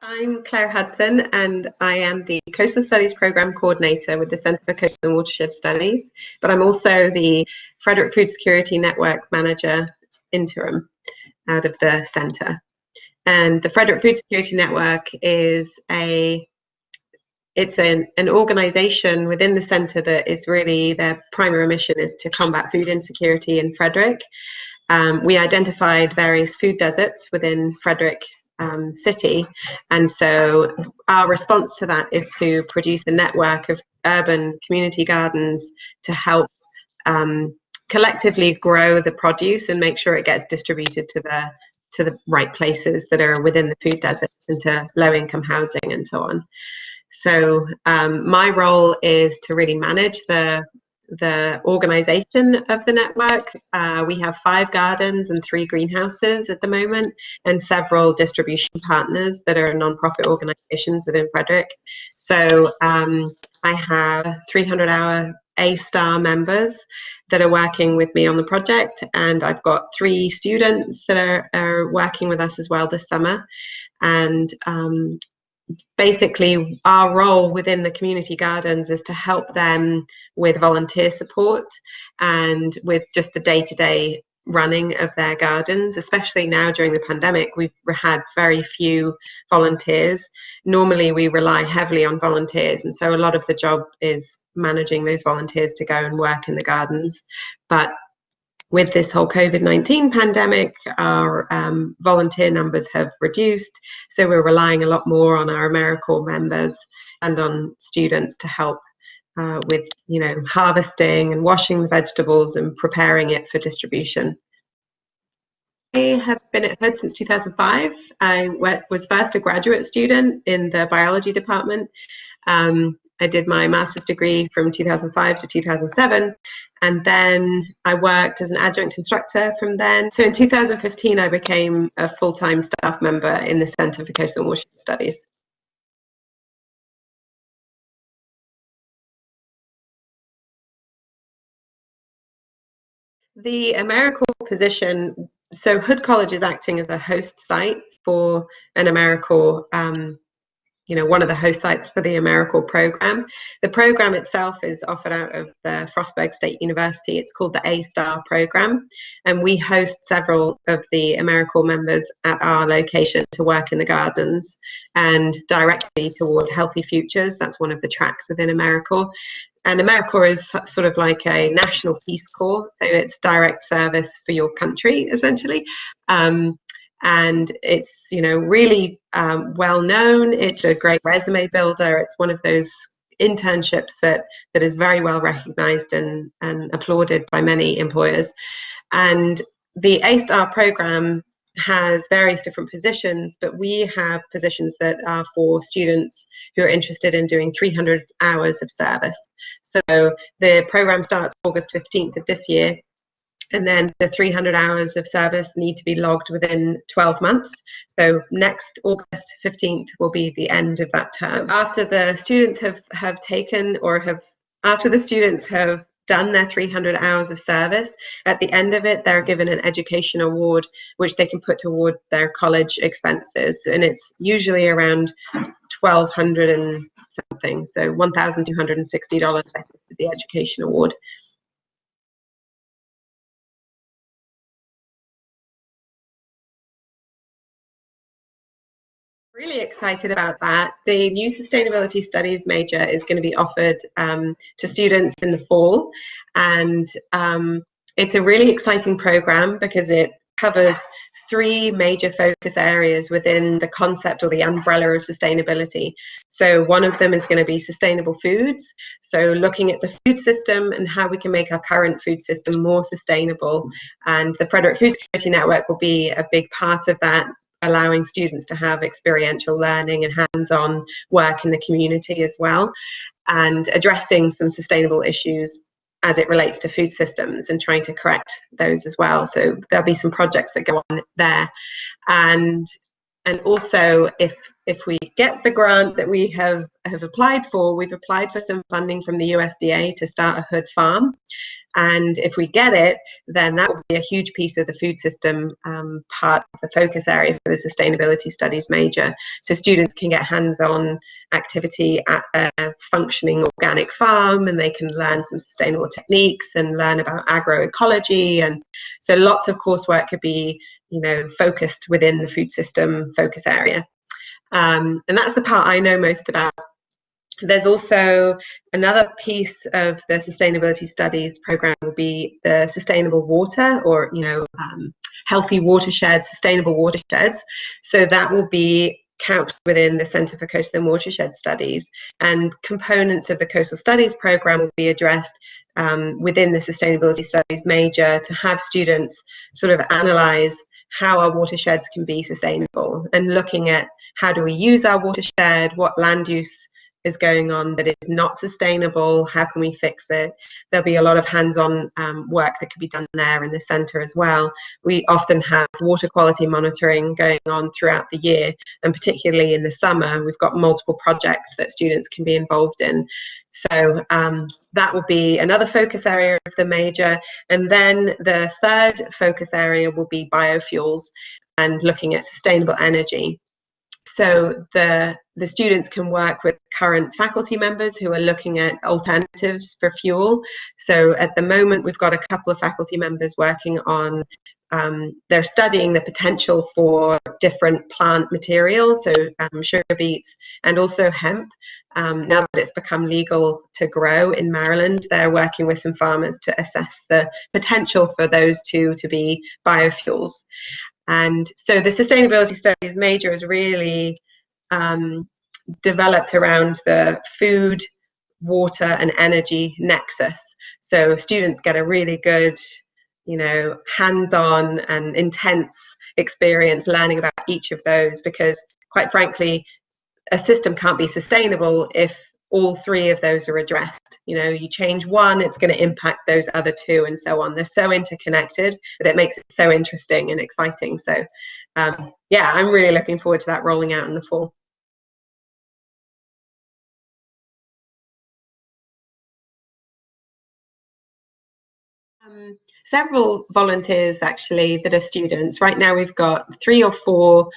I'm Claire Hudson, and I am the Coastal Studies Program Coordinator with the Centre for Coastal and Watershed Studies, but I'm also the Frederick Food Security Network Manager interim out of the centre. And the Frederick Food Security Network is an organisation within the centre that is really, their primary mission is to combat food insecurity in Frederick. We identified various food deserts within Frederick city, and so our response to that is to produce a network of urban community gardens to help collectively grow the produce and make sure it gets distributed to the right places that are within the food desert, into low-income housing and so on. So my role is to really manage the organization of the network. We have 5 gardens and 3 greenhouses at the moment, and several distribution partners that are non-profit organizations within Frederick. So I have 300-hour A-star members that are working with me on the project, and I've got 3 students that are working with us as well this summer. And basically, our role within the community gardens is to help them with volunteer support and with just the day-to-day running of their gardens. Especially now during the pandemic, we've had very few volunteers. Normally we rely heavily on volunteers, and so a lot of the job is managing those volunteers to go and work in the gardens. But with this whole COVID-19 pandemic, our volunteer numbers have reduced, so we're relying a lot more on our AmeriCorps members and on students to help with, harvesting and washing the vegetables and preparing it for distribution. I have been at Hudson since 2005. I was first a graduate student in the biology department. I did my master's degree from 2005 to 2007, and then I worked as an adjunct instructor from then. So in 2015, I became a full-time staff member in the Centre for Coastal and Watershed Studies. The AmeriCorps position, so Hood College is acting as a host site for an AmeriCorps, one of the host sites for the AmeriCorps program. The program itself is offered out of the Frostburg State University. It's called the A-Star program, and we host several of the AmeriCorps members at our location to work in the gardens and directly toward healthy futures. That's one of the tracks within AmeriCorps. And AmeriCorps is sort of like a national Peace Corps, so it's direct service for your country, essentially. And it's really well known. It's a great resume builder. It's one of those internships that is very well recognized and applauded by many employers. And the A-Star program has various different positions, but we have positions that are for students who are interested in doing 300 hours of service. So the program starts August 15th of this year, and then the 300 hours of service need to be logged within 12 months. So next August 15th will be the end of that term. After the students have taken, or after the students have done their 300 hours of service, at the end of it, they're given an education award, which they can put toward their college expenses. And it's usually around $1,200 and something. So $1,260 is the education award. Really excited about that. The new sustainability studies major is going to be offered to students in the fall, and it's a really exciting program because it covers 3 major focus areas within the concept or the umbrella of sustainability. So one of them is going to be sustainable foods, so looking at the food system and how we can make our current food system more sustainable, and the Frederick Food Security Network will be a big part of that, allowing students to have experiential learning and hands-on work in the community as well, and addressing some sustainable issues as it relates to food systems and trying to correct those as well. So there'll be some projects that go on there. And and also, if we get the grant that we have applied for, we've applied for some funding from the USDA to start a hood farm. And if we get it, then that will be a huge piece of the food system part of the focus area for the sustainability studies major. So students can get hands-on activity at a functioning organic farm, and they can learn some sustainable techniques and learn about agroecology. And so lots of coursework could be, focused within the food system focus area. And that's the part I know most about. There's also another piece of the sustainability studies program will be the sustainable water, or healthy watersheds, sustainable watersheds. So that will be couched within the Centre for Coastal and Watershed Studies, and components of the coastal studies program will be addressed within the sustainability studies major, to have students sort of analyse how our watersheds can be sustainable, and looking at how do we use our watershed, what land use is going on that is not sustainable, how can we fix it. There'll be a lot of hands-on work that could be done there in the centre as well. We often have water quality monitoring going on throughout the year, and particularly in the summer we've got multiple projects that students can be involved in. So that will be another focus area of the major. And then the third focus area will be biofuels and looking at sustainable energy. So the students can work with current faculty members who are looking at alternatives for fuel. So at the moment, we've got a couple of faculty members working on, they're studying the potential for different plant materials, so sugar beets and also hemp. Now that it's become legal to grow in Maryland, they're working with some farmers to assess the potential for those two to be biofuels. And so the sustainability studies major is really developed around the food, water and energy nexus. So students get a really good, hands-on and intense experience learning about each of those, because quite frankly, a system can't be sustainable if all three of those are addressed. You change one, it's going to impact those other two, and so on. They're so interconnected that it makes it so interesting and exciting. So yeah, I'm really looking forward to that rolling out in the fall. Several volunteers actually that are students. Right now we've got 3 or 4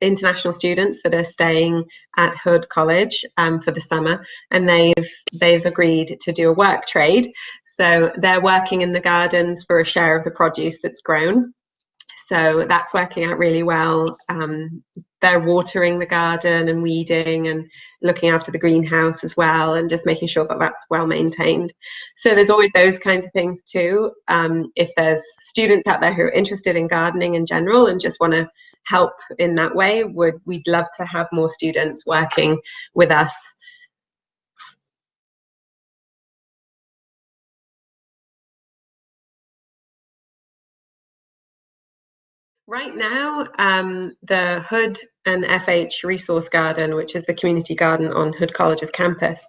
international students that are staying at Hood College for the summer, and they've agreed to do a work trade. So they're working in the gardens for a share of the produce that's grown. So that's working out really well. They're watering the garden and weeding and looking after the greenhouse as well, and just making sure that that's well maintained. So there's always those kinds of things too. If there's students out there who are interested in gardening in general and just want to help in that way, we'd love to have more students working with us. Right now, the Hood and FH Resource Garden, which is the community garden on Hood College's campus,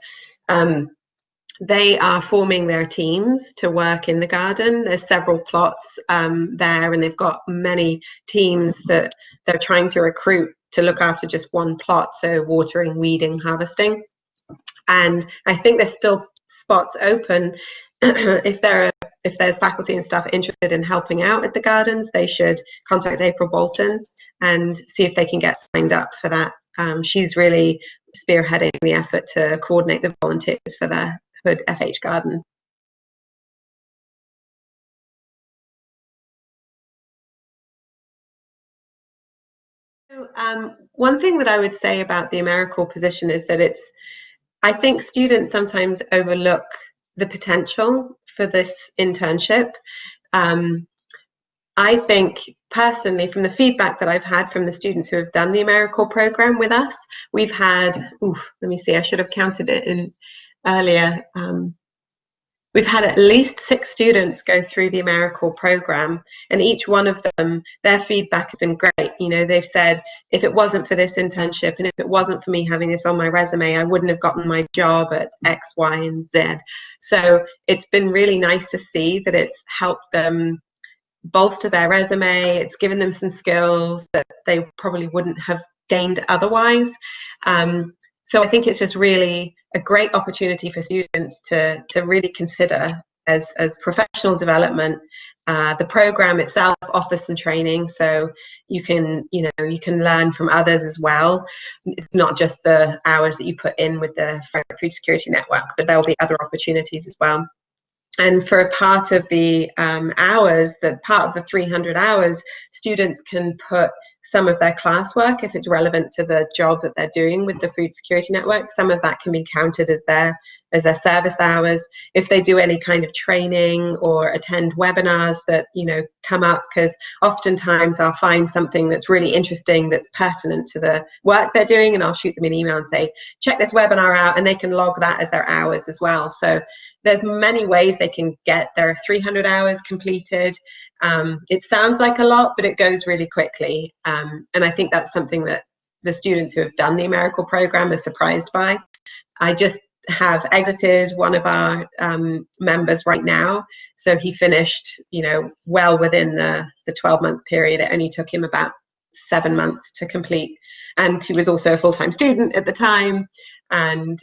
they are forming their teams to work in the garden. There's several plots there, and they've got many teams that they're trying to recruit to look after just one plot, so watering, weeding, harvesting. And I think there's still spots open. If there's faculty and staff interested in helping out at the gardens, they should contact April Bolton and see if they can get signed up for that. She's really spearheading the effort to coordinate the volunteers for the Hood FH garden. So, one thing that I would say about the AmeriCorps position is that I think students sometimes overlook the potential for this internship. I think personally, from the feedback that I've had from the students who have done the AmeriCorps program with us, we've had, let me see, I should have counted it in earlier. We've had at least 6 students go through the AmeriCorps program, and each one of them, their feedback has been great. They've said, if it wasn't for this internship and if it wasn't for me having this on my resume, I wouldn't have gotten my job at X, Y, and Z. So it's been really nice to see that it's helped them bolster their resume. It's given them some skills that they probably wouldn't have gained otherwise. So I think it's just really a great opportunity for students to really consider as professional development. The program itself offers some training, so you can learn from others as well. It's not just the hours that you put in with the Food Security Network, but there will be other opportunities as well. And for a part of the hours, the part of the 300 hours, students can put some of their classwork, if it's relevant to the job that they're doing with the Food Security Network, some of that can be counted as their service hours. If they do any kind of training or attend webinars that come up, because oftentimes I'll find something that's really interesting that's pertinent to the work they're doing, and I'll shoot them an email and say, check this webinar out, and they can log that as their hours as well. So there's many ways they can get their 300 hours completed. It sounds like a lot, but it goes really quickly. And I think that's something that the students who have done the AmeriCorps program are surprised by. I just have exited one of our members right now. So he finished, well within the 12-month period. It only took him about 7 months to complete. And he was also a full-time student at the time. And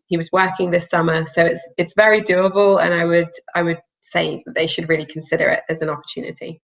he was working this summer. So it's very doable. And I would say that they should really consider it as an opportunity.